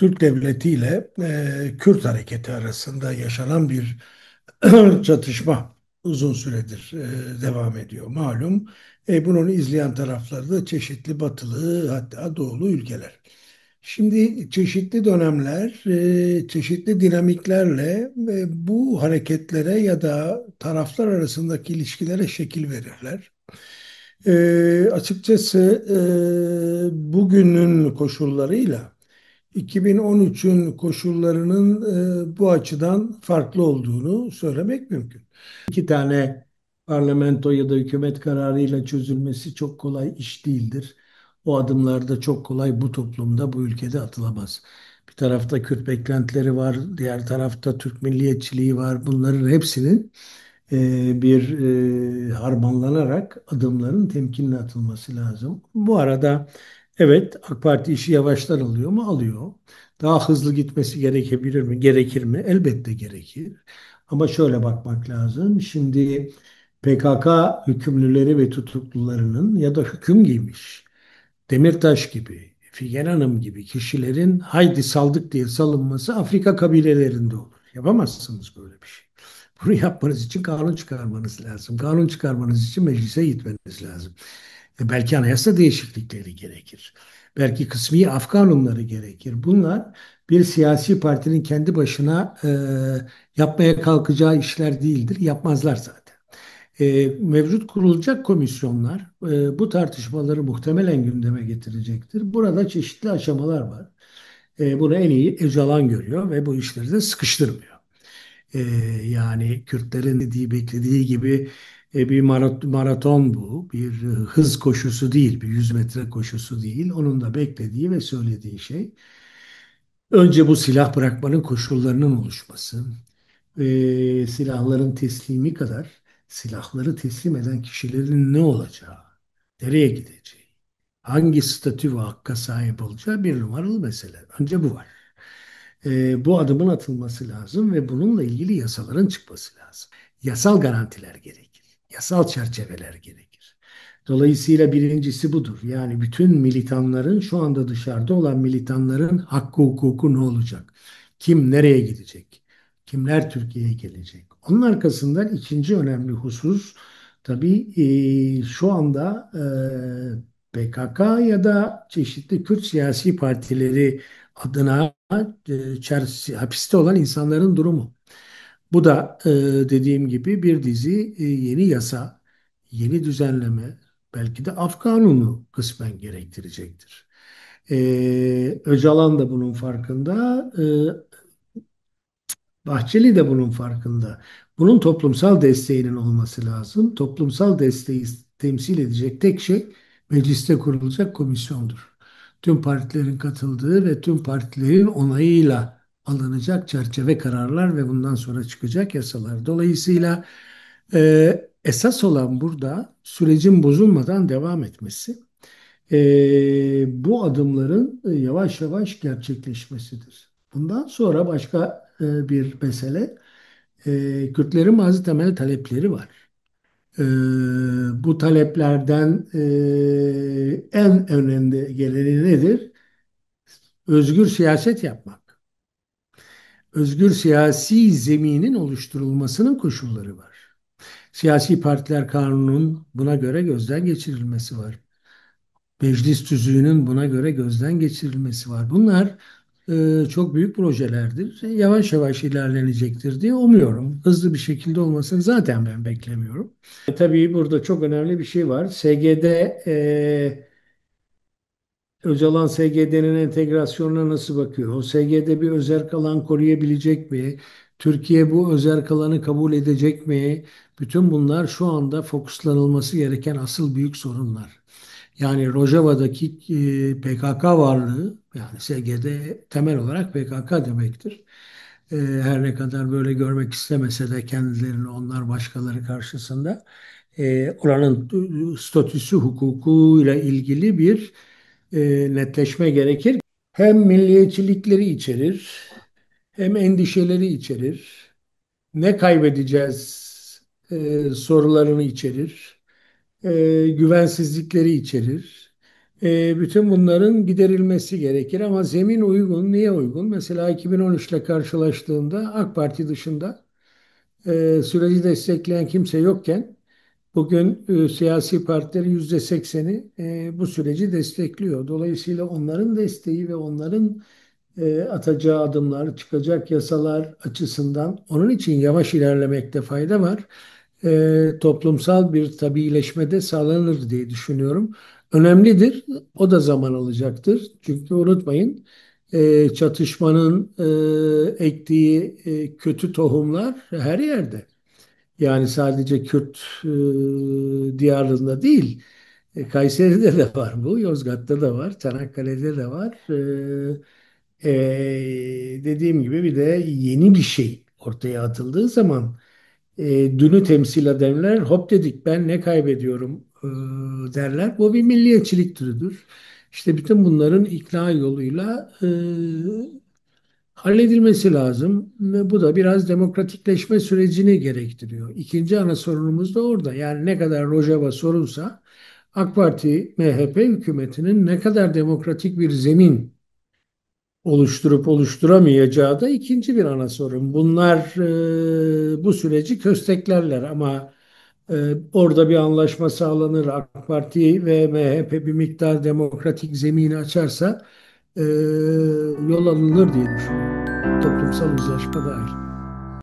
Türk Devleti ile Kürt hareketi arasında yaşanan bir çatışma uzun süredir devam ediyor malum. Bunun izleyen tarafları da çeşitli batılı hatta doğulu ülkeler. Şimdi çeşitli dönemler, çeşitli dinamiklerle bu hareketlere ya da taraflar arasındaki ilişkilere şekil verirler. Açıkçası bugünün koşullarıyla 2013'ün koşullarının bu açıdan farklı olduğunu söylemek mümkün. İki tane parlamento ya da hükümet kararıyla çözülmesi çok kolay iş değildir. O adımlar da çok kolay bu toplumda, bu ülkede atılamaz. Bir tarafta Kürt beklentileri var, diğer tarafta Türk milliyetçiliği var. Bunların hepsinin bir harmanlanarak adımların temkinli atılması lazım. Bu arada evet AK Parti işi yavaştan alıyor mu? Alıyor. Daha hızlı gitmesi gerekebilir mi? Gerekir mi? Elbette gerekir. Ama şöyle bakmak lazım. Şimdi PKK hükümlüleri ve tutuklularının ya da hüküm giymiş Demirtaş gibi, Figen Hanım gibi kişilerin haydi saldık diye salınması Afrika kabilelerinde olur. Yapamazsınız böyle bir şey. Bunu yapmanız için kanun çıkarmanız lazım. Kanun çıkarmanız için meclise gitmeniz lazım. Belki anayasa değişiklikleri gerekir. Belki kısmi af kanunları gerekir. Bunlar bir siyasi partinin kendi başına yapmaya kalkacağı işler değildir. Yapmazlar zaten. Mevcut kurulacak komisyonlar bu tartışmaları muhtemelen gündeme getirecektir. Burada çeşitli aşamalar var. Bunu en iyi Öcalan görüyor ve bu işleri de sıkıştırmıyor. E, Yani Kürtlerin dediği, beklediği gibi bir maraton bu. Bir hız koşusu değil, bir 100 metre koşusu değil. Onun da beklediği ve söylediği şey önce bu silah bırakmanın koşullarının oluşması, silahların teslimi kadar silahları teslim eden kişilerin ne olacağı, nereye gideceği, hangi statü ve hakka sahip olacağı bir numaralı mesele. Önce bu var. Bu adımın atılması lazım ve bununla ilgili yasaların çıkması lazım. Yasal garantiler gerekir. Yasal çerçeveler gerekir. Dolayısıyla birincisi budur. Yani bütün militanların şu anda dışarıda olan militanların hakkı hukuku ne olacak? Kim nereye gidecek? Kimler Türkiye'ye gelecek? Onun arkasından ikinci önemli husus tabii şu anda PKK ya da çeşitli Kürt siyasi partileri adına hapiste olan insanların durumu. Bu da dediğim gibi bir dizi yeni yasa, yeni düzenleme, belki de af kanunu kısmen gerektirecektir. Öcalan da bunun farkında. Bahçeli de bunun farkında. Bunun toplumsal desteğinin olması lazım. Toplumsal desteği temsil edecek tek şey mecliste kurulacak komisyondur. Tüm partilerin katıldığı ve tüm partilerin onayıyla alınacak çerçeve kararlar ve bundan sonra çıkacak yasalar. Dolayısıyla esas olan burada sürecin bozulmadan devam etmesi. Bu adımların yavaş yavaş gerçekleşmesidir. Bundan sonra başka bir mesele, Kürtlerin bazı temel talepleri var. E, Bu taleplerden en önemli geleni nedir? Özgür siyaset yapmak. Özgür siyasi zeminin oluşturulmasının koşulları var. Siyasi partiler kanunun buna göre gözden geçirilmesi var. Meclis tüzüğünün buna göre gözden geçirilmesi var. Bunlar çok büyük projelerdir. Yavaş yavaş ilerlenecektir diye umuyorum. Hızlı bir şekilde olmasını zaten ben beklemiyorum. Tabii burada çok önemli bir şey var. SGD, Öcalan SGD'nin entegrasyonuna nasıl bakıyor? O SGD bir özerk alan koruyabilecek mi? Türkiye bu özerk alanı kabul edecek mi? Bütün bunlar şu anda fokuslanılması gereken asıl büyük sorunlar. Yani Rojava'daki PKK varlığı, yani SGD temel olarak PKK demektir. Her ne kadar böyle görmek istemese de kendilerini onlar başkaları karşısında oranın statüsü hukukuyla ilgili bir netleşme gerekir. Hem milliyetçilikleri içerir, hem endişeleri içerir. Ne kaybedeceğiz sorularını içerir, güvensizlikleri içerir. Bütün bunların giderilmesi gerekir ama zemin uygun, niye uygun? Mesela 2013 ile karşılaştığında AK Parti dışında süreci destekleyen kimse yokken bugün siyasi partilerin %80'i bu süreci destekliyor. Dolayısıyla onların desteği ve onların atacağı adımlar, çıkacak yasalar açısından onun için yavaş ilerlemekte fayda var. Toplumsal bir tabiileşme de sağlanır diye düşünüyorum. Önemlidir. O da zaman alacaktır. Çünkü unutmayın çatışmanın ektiği kötü tohumlar her yerde. Yani sadece Kürt diyarında değil, Kayseri'de de var bu, Yozgat'ta da var, Çanakkale'de de var. Dediğim gibi bir de yeni bir şey ortaya atıldığı zaman dünü temsil edenler hop dedik ben ne kaybediyorum derler. Bu bir milliyetçilik türüdür. İşte bütün bunların ikna yoluyla halledilmesi lazım ve bu da biraz demokratikleşme sürecini gerektiriyor. İkinci ana sorunumuz da orada. Yani ne kadar Rojava sorunsa AK Parti, MHP hükümetinin ne kadar demokratik bir zemin oluşturup oluşturamayacağı da ikinci bir ana sorun. Bunlar bu süreci kösteklerler ama orada bir anlaşma sağlanır. AK Parti ve MHP bir miktar demokratik zemini açarsa e, yol alınır diye düşünüyorum. Toplumsal uzlaşma dahil.